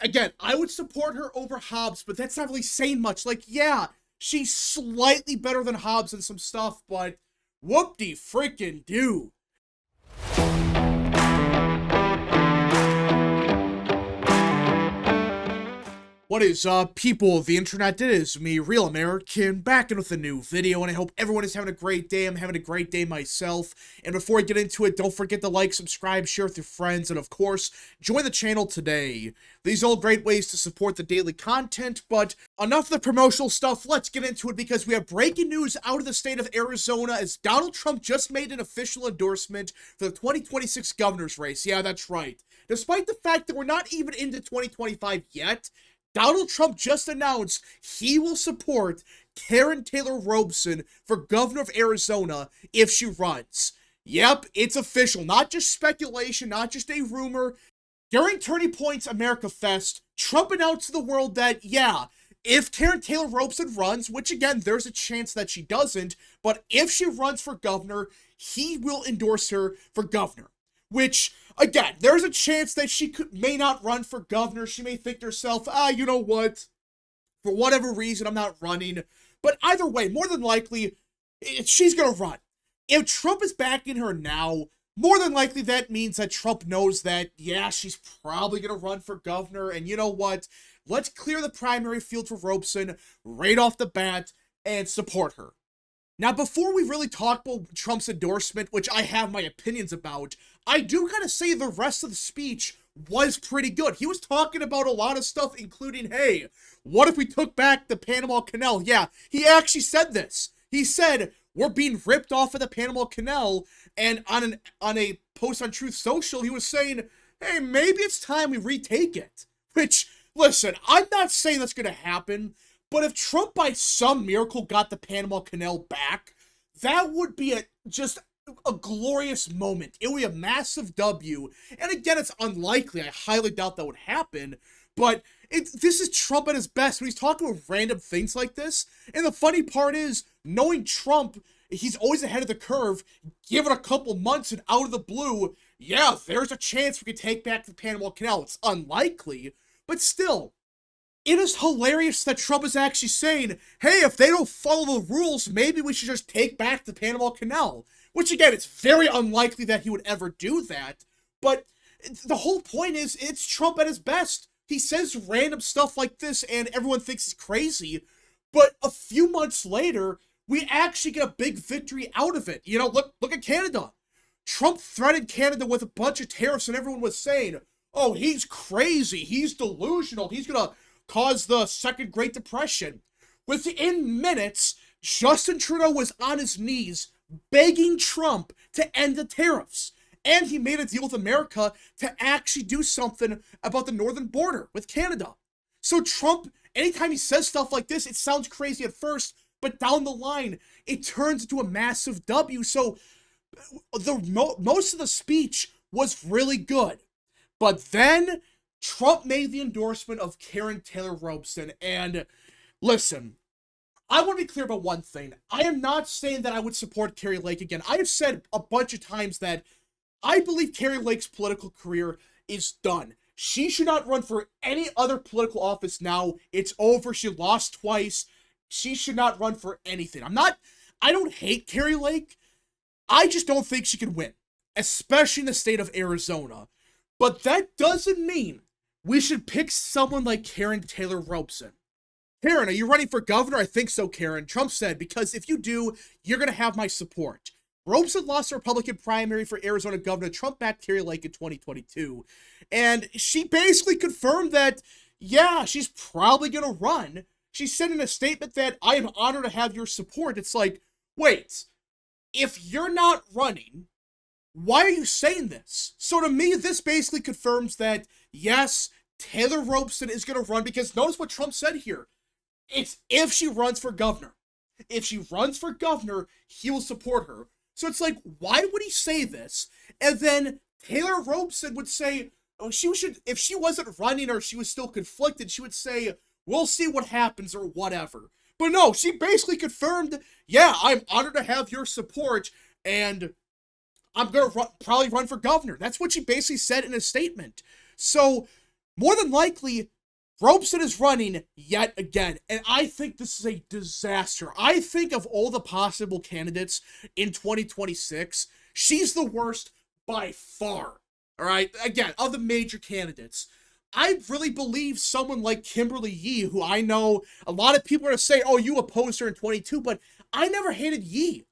again, I would support her over Hobbs, but that's not really saying much. Like, yeah, she's slightly better than Hobbs in some stuff, but whoop-de-freaking-do. What is up, people of the internet? It is me, Real American, back in with a new video, and I hope everyone is having a great day. I'm having a great day myself. And before I get into it, don't forget to like, subscribe, share with your friends, and of course, join the channel today. These are all great ways to support the daily content, but enough of the promotional stuff. Let's get into it because we have breaking news out of the state of Arizona as Donald Trump just made an official endorsement for the 2026 governor's race. Yeah, that's right. Despite the fact that we're not even into 2025 yet, Donald Trump just announced he will support Karen Taylor Robson for governor of Arizona if she runs. Yep, it's official. Not just speculation, not just a rumor. During Turning Point's America Fest, Trump announced to the world that, yeah, if Karen Taylor Robson runs, which again, there's a chance that she doesn't, but if she runs for governor, he will endorse her for governor. Which, again, there's a chance that she may not run for governor. She may think to herself, you know what? For whatever reason, I'm not running. But either way, more than likely, she's going to run. If Trump is backing her now, more than likely that means that Trump knows that, yeah, she's probably going to run for governor. And you know what? Let's clear the primary field for Robson right off the bat and support her. Now, before we really talk about Trump's endorsement, which I have my opinions about, I do kind of say the rest of the speech was pretty good. He was talking about a lot of stuff, including, hey, what if we took back the Panama Canal? Yeah, he actually said this. He said, we're being ripped off of the Panama Canal, and on a post on Truth Social, he was saying, hey, maybe it's time we retake it. Which, listen, I'm not saying that's going to happen, but if Trump by some miracle got the Panama Canal back, that would be just a glorious moment. It would be a massive W. And again, it's unlikely. I highly doubt that would happen. But this is Trump at his best when he's talking about random things like this. And the funny part is, knowing Trump, he's always ahead of the curve. Give it a couple months and out of the blue, yeah, there's a chance we could take back the Panama Canal. It's unlikely, but still. It is hilarious that Trump is actually saying, hey, if they don't follow the rules, maybe we should just take back the Panama Canal. Which, again, it's very unlikely that he would ever do that. But the whole point is, it's Trump at his best. He says random stuff like this, and everyone thinks he's crazy. But a few months later, we actually get a big victory out of it. You know, look at Canada. Trump threatened Canada with a bunch of tariffs, and everyone was saying, oh, he's crazy. He's delusional. He's going to cause the Second Great Depression. Within minutes, Justin Trudeau was on his knees begging Trump to end the tariffs. And he made a deal with America to actually do something about the northern border with Canada. So Trump, anytime he says stuff like this, it sounds crazy at first, but down the line, it turns into a massive W. So most of the speech was really good. But then Trump made the endorsement of Karen Taylor Robson, and listen, I want to be clear about one thing. I am not saying that I would support Kari Lake again. I have said a bunch of times that I believe Kari Lake's political career is done. She should not run for any other political office now. It's over. She lost twice. She should not run for anything. I don't hate Kari Lake. I just don't think she can win, especially in the state of Arizona. But that doesn't mean we should pick someone like Karen Taylor Robson. Karen, are you running for governor? I think so, Karen. Trump said, because if you do, you're going to have my support. Robson lost the Republican primary for Arizona governor. Trump backed Kari Lake in 2022. And she basically confirmed that, yeah, she's probably going to run. She said in a statement that, I am honored to have your support. It's like, wait, if you're not running, why are you saying this? So to me, this basically confirms that, yes, Taylor Robson is going to run, because notice what Trump said here. It's if she runs for governor. If she runs for governor, he will support her. So it's like, why would he say this? And then Taylor Robson would say, oh, if she wasn't running or she was still conflicted, she would say, we'll see what happens or whatever. But no, she basically confirmed, yeah, I'm honored to have your support, and I'm going to probably run for governor. That's what she basically said in a statement. So more than likely, Robson is running yet again, and I think this is a disaster. I think of all the possible candidates in 2026, she's the worst by far. All right, again, of the major candidates. I really believe someone like Kimberly Yee, who I know a lot of people are going to say, oh, you opposed her in 22, but I never hated Yee.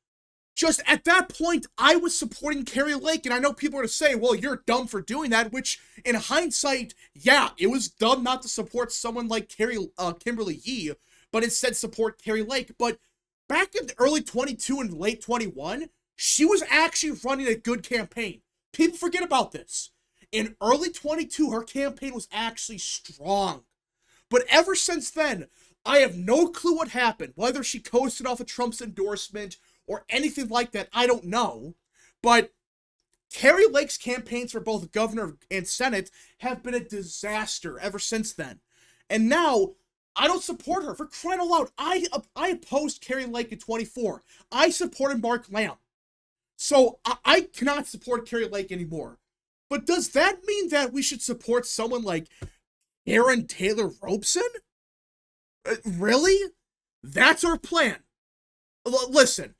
Just at that point, I was supporting Kari Lake, and I know people are going to say, well, you're dumb for doing that, which, in hindsight, yeah, it was dumb not to support someone like Kimberly Yee, but instead support Kari Lake. But back in the early 22 and late 21, she was actually running a good campaign. People forget about this. In early 22, her campaign was actually strong. But ever since then, I have no clue what happened, whether she coasted off of Trump's endorsement or anything like that, I don't know. But Kari Lake's campaigns for both governor and Senate have been a disaster ever since then. And now, I don't support her. For crying out loud, I opposed Kari Lake in 24. I supported Mark Lamb. So I cannot support Kari Lake anymore. But does that mean that we should support someone like Aaron Taylor Robson? Really? That's our plan. Listen,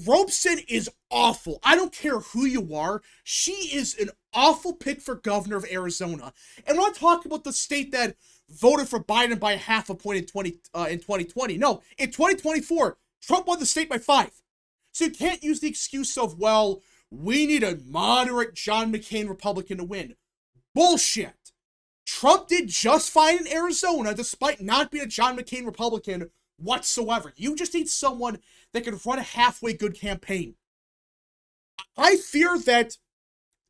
Robson is awful. I don't care who you are. She is an awful pick for governor of Arizona. And we're not talking about the state that voted for Biden by half a point in 2020. No, in 2024, Trump won the state by 5. So you can't use the excuse of, well, we need a moderate John McCain Republican to win. Bullshit. Trump did just fine in Arizona despite not being a John McCain Republican whatsoever. You just need someone that can run a halfway good campaign. I fear that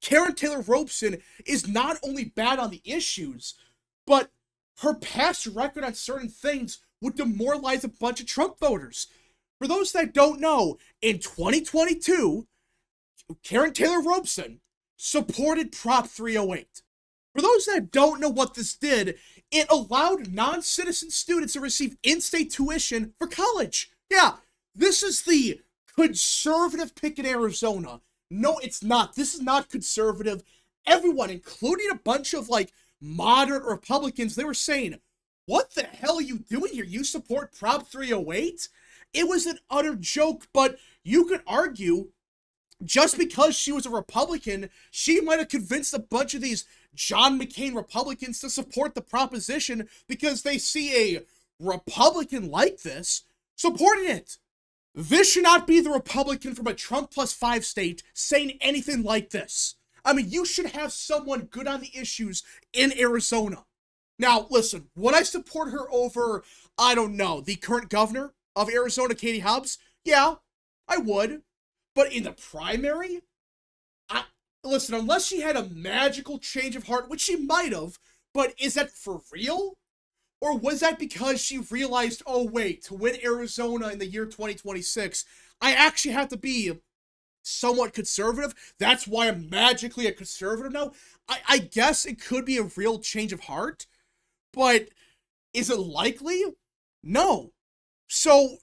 Karen Taylor Robson is not only bad on the issues, but her past record on certain things would demoralize a bunch of Trump voters. For those that don't know, in 2022, Karen Taylor Robson supported Prop 308. For those that don't know what this did, it allowed non-citizen students to receive in-state tuition for college. Yeah, this is the conservative pick in Arizona. No, it's not. This is not conservative. Everyone, including a bunch of, moderate Republicans, they were saying, what the hell are you doing here? You support Prop 308? It was an utter joke, but you could argue just because she was a Republican, she might have convinced a bunch of these John McCain Republicans to support the proposition because they see a Republican like this supporting it. This should not be the Republican from a Trump plus 5 state saying anything like this. I mean, you should have someone good on the issues in Arizona. Now, listen, would I support her over, I don't know, the current governor of Arizona, Katie Hobbs? Yeah, I would. But in the primary, listen, unless she had a magical change of heart, which she might have, but is that for real? Or was that because she realized, oh wait, to win Arizona in the year 2026, I actually have to be somewhat conservative? That's why I'm magically a conservative now? I guess it could be a real change of heart, but is it likely? No. So,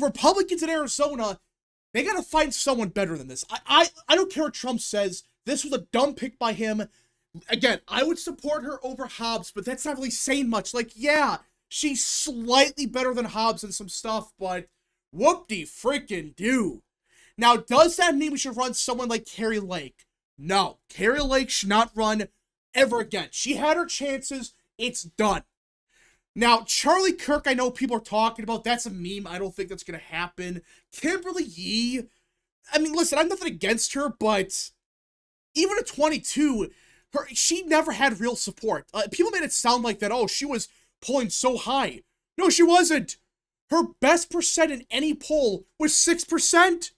Republicans in Arizona, they gotta find someone better than this. I don't care what Trump says. This was a dumb pick by him. Again, I would support her over Hobbs, but that's not really saying much. Yeah, she's slightly better than Hobbs in some stuff, but whoop-de-freaking-do. Now, does that mean we should run someone like Kari Lake? No. Kari Lake should not run ever again. She had her chances. It's done. Now, Charlie Kirk, I know people are talking about. That's a meme. I don't think that's going to happen. Kimberly Yee, I mean, listen, I have nothing against her, but even at 22, she never had real support. People made it sound like that, oh, she was polling so high. No, she wasn't. Her best percent in any poll was 6%.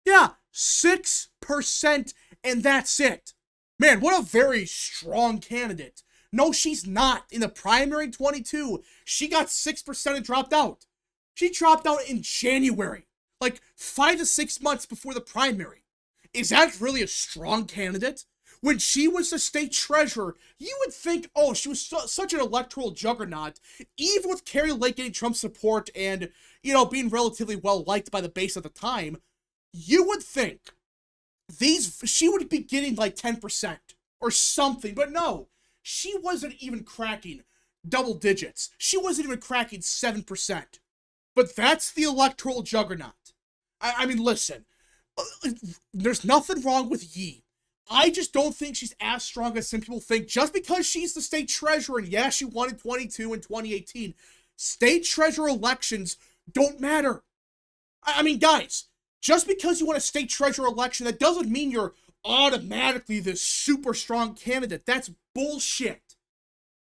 Yeah, 6%, and that's it. Man, what a very strong candidate. No, she's not. In the primary in 22, she got 6% and dropped out. She dropped out in January, 5 to 6 months before the primary. Is that really a strong candidate? When she was the state treasurer, you would think, oh, she was such an electoral juggernaut, even with Kari Lake getting Trump's support and, being relatively well-liked by the base at the time, you would think she would be getting 10% or something, but no. she wasn't even cracking double digits. She wasn't even cracking 7%. But that's the electoral juggernaut. I mean, listen, there's nothing wrong with Yee. I just don't think she's as strong as some people think. Just because she's the state treasurer, and yeah, she won in 22 and 2018, state treasurer elections don't matter. I mean, guys, just because you won a state treasurer election, that doesn't mean you're automatically this super strong candidate. That's bullshit.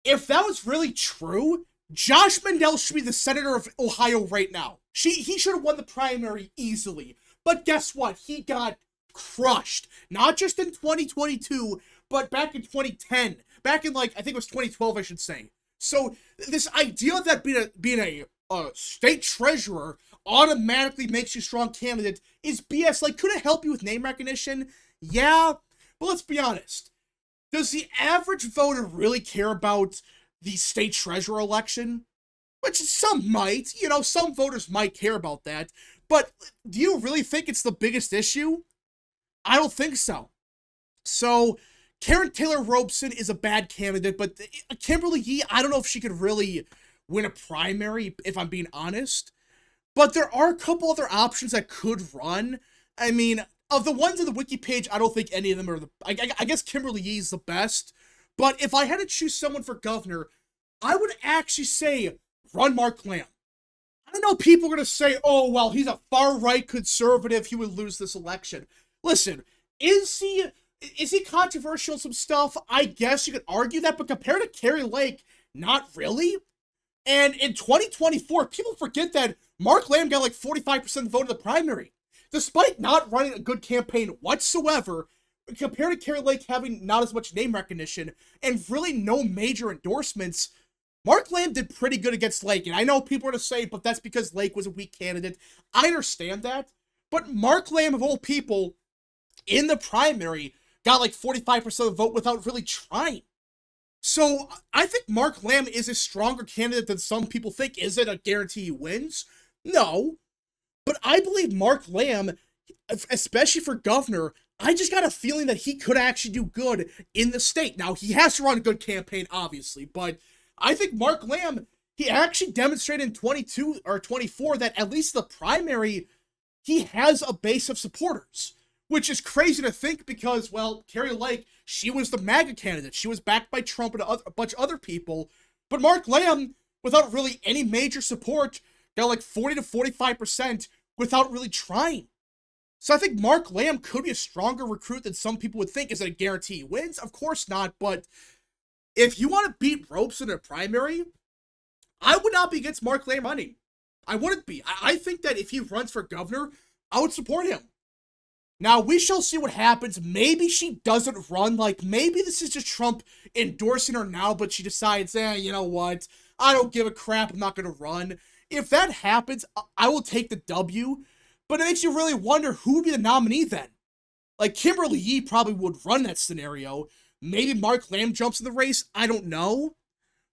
If that was really true, Josh Mandel should be the senator of Ohio right now. He should have won the primary easily. But guess what? He got crushed. Not just in 2022, but back in 2010. Back in, like, I think it was 2012, I should say. So this idea that being a state treasurer automatically makes you a strong candidate is BS. Like, could it help you with name recognition? Yeah, but let's be honest. Does the average voter really care about the state treasurer election? Which some might, some voters might care about that. But do you really think it's the biggest issue? I don't think so. So, Karen Taylor Robson is a bad candidate, but Kimberly Yee, I don't know if she could really win a primary, if I'm being honest. But there are a couple other options that could run. I mean, of the ones in the wiki page, I don't think any of them are I guess Kimberly Yee is the best. But if I had to choose someone for governor, I would actually say run Mark Lamb. I know people are going to say, oh, well, he's a far-right conservative. He would lose this election. Listen, is he controversial in some stuff? I guess you could argue that, but compared to Kari Lake, not really. And in 2024, people forget that Mark Lamb got like 45% of the vote in the primary. Despite not running a good campaign whatsoever, compared to Kari Lake having not as much name recognition and really no major endorsements, Mark Lamb did pretty good against Lake. And I know people are going to say, but that's because Lake was a weak candidate. I understand that. But Mark Lamb, of all people, in the primary, got like 45% of the vote without really trying. So I think Mark Lamb is a stronger candidate than some people think. Is it a guarantee he wins? No. But I believe Mark Lamb, especially for governor, I just got a feeling that he could actually do good in the state. Now, he has to run a good campaign, obviously, but I think Mark Lamb, he actually demonstrated in 22 or 24 that at least the primary, he has a base of supporters, which is crazy to think because, well, Kari Lake, she was the MAGA candidate. She was backed by Trump and a bunch of other people. But Mark Lamb, without really any major support, got like 40 to 45% without really trying. So I think Mark Lamb could be a stronger recruit than some people would think. Is it a guarantee he wins? Of course not, but if you want to beat Robson in a primary, I would not be against Mark Lamb running. I wouldn't be. I think that if he runs for governor, I would support him. Now, we shall see what happens. Maybe she doesn't run. Like, maybe this is just Trump endorsing her now, but she decides, you know what? I don't give a crap. I'm not going to run. If that happens, I will take the W. But it makes you really wonder who would be the nominee then. Like, Kimberly Yee probably would run that scenario. Maybe Mark Lamb jumps in the race. I don't know.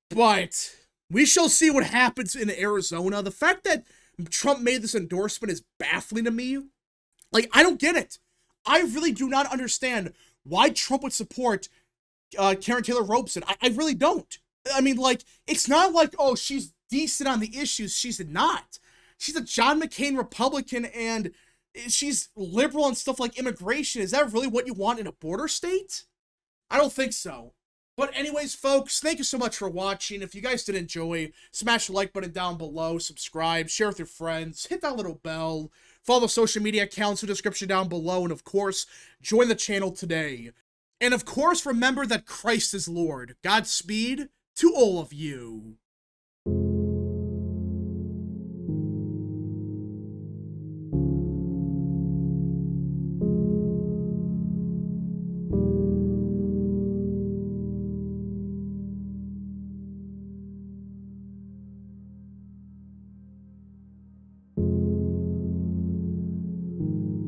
But we shall see what happens in Arizona. The fact that Trump made this endorsement is baffling to me. Like, I don't get it. I really do not understand why Trump would support Karen Taylor Robson. I really don't. I mean, like, it's not like, oh, she's decent on the issues. She's not. She's a John McCain Republican, and she's liberal on stuff like immigration. Is that really what you want in a border state? I don't think so. But anyways, folks, thank you so much for watching. If you guys did enjoy, smash the like button down below, subscribe, share with your friends, hit that little bell, follow the social media accounts in the description down below, and of course, join the channel today. And of course, remember that Christ is Lord. Godspeed to all of you.